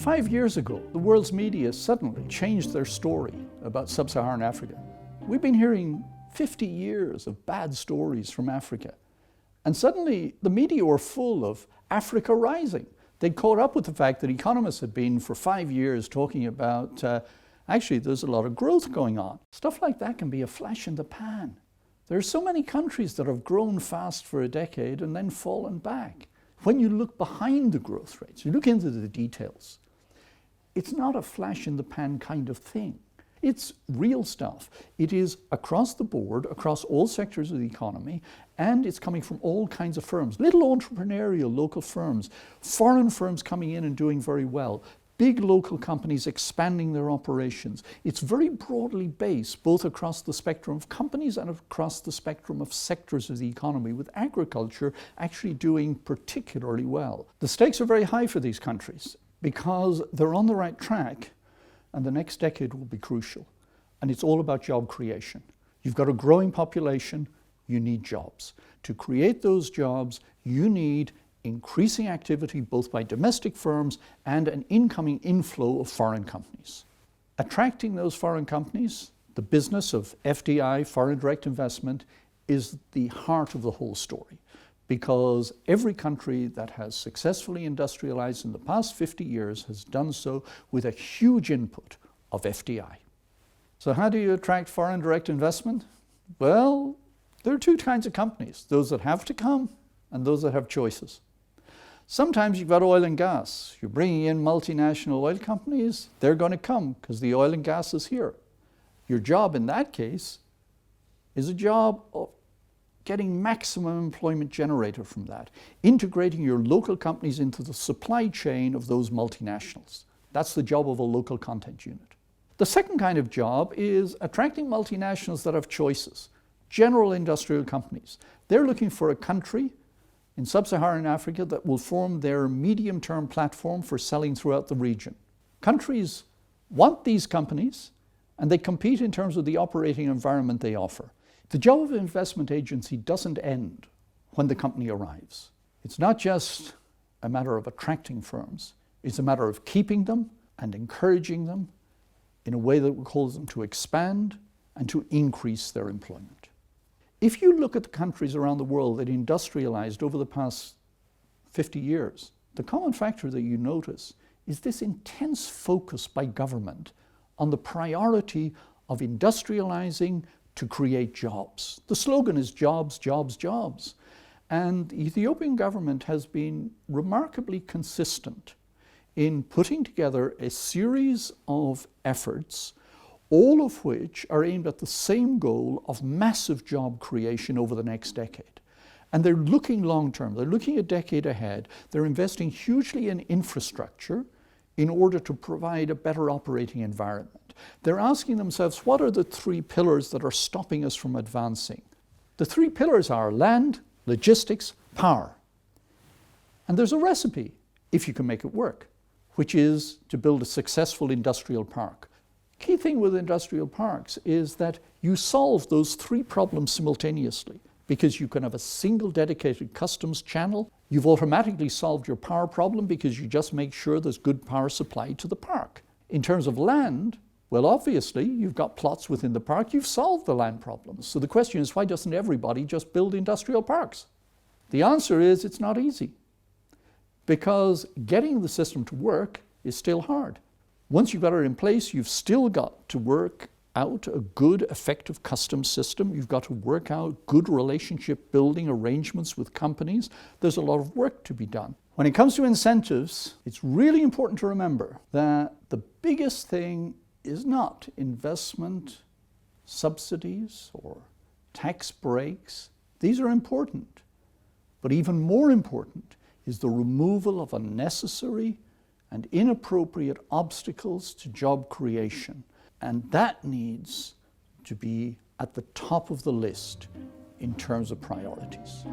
5 years ago, the world's media suddenly changed their story about sub-Saharan Africa. We've been hearing 50 years of bad stories from Africa. And suddenly the media were full of Africa rising. They'd caught up with the fact that economists had been for 5 years talking about, actually there's a lot of growth going on. Stuff like that can be a flash in the pan. There are so many countries that have grown fast for a decade and then fallen back. When you look behind the growth rates, you look into the details, it's not a flash in the pan kind of thing. It's real stuff. It is across the board, across all sectors of the economy, and it's coming from all kinds of firms. Little entrepreneurial local firms, foreign firms coming in and doing very well, big local companies expanding their operations. It's very broadly based, both across the spectrum of companies and across the spectrum of sectors of the economy, with agriculture actually doing particularly well. The stakes are very high for these countries because they're on the right track, and the next decade will be crucial. And it's all about job creation. You've got a growing population, you need jobs. To create those jobs, you need increasing activity both by domestic firms and an incoming inflow of foreign companies. Attracting those foreign companies, the business of FDI, foreign direct investment, is the heart of the whole story, because every country that has successfully industrialized in the past 50 years has done so with a huge input of FDI. So how do you attract foreign direct investment? Well, there are two kinds of companies, those that have to come and those that have choices. Sometimes you've got oil and gas. You're bringing in multinational oil companies, they're going to come because the oil and gas is here. Your job in that case is a job of getting maximum employment generated from that, integrating your local companies into the supply chain of those multinationals. That's the job of a local content unit. The second kind of job is attracting multinationals that have choices, general industrial companies. They're looking for a country in sub-Saharan Africa that will form their medium-term platform for selling throughout the region. Countries want these companies, and they compete in terms of the operating environment they offer. The job of an investment agency doesn't end when the company arrives. It's not just a matter of attracting firms. It's a matter of keeping them and encouraging them in a way that will cause them to expand and to increase their employment. If you look at the countries around the world that industrialized over the past 50 years, the common factor that you notice is this intense focus by government on the priority of industrializing to create jobs. The slogan is jobs, jobs, jobs. And the Ethiopian government has been remarkably consistent in putting together a series of efforts, all of which are aimed at the same goal of massive job creation over the next decade. And they're looking long term, they're looking a decade ahead. They're investing hugely in infrastructure in order to provide a better operating environment. They're asking themselves, what are the three pillars that are stopping us from advancing? The three pillars are land, logistics, power. And there's a recipe, if you can make it work, which is to build a successful industrial park. Key thing with industrial parks is that you solve those three problems simultaneously, because you can have a single dedicated customs channel. You've automatically solved your power problem because you just make sure there's good power supply to the park. In terms of land, well, obviously, you've got plots within the park, you've solved the land problems. So the question is, why doesn't everybody just build industrial parks? The answer is, it's not easy, because getting the system to work is still hard. Once you've got it in place, you've still got to work out a good, effective customs system. You've got to work out good relationship building arrangements with companies. There's a lot of work to be done. When it comes to incentives, it's really important to remember that the biggest thing is not investment subsidies or tax breaks. These are important. But even more important is the removal of unnecessary and inappropriate obstacles to job creation. And that needs to be at the top of the list in terms of priorities.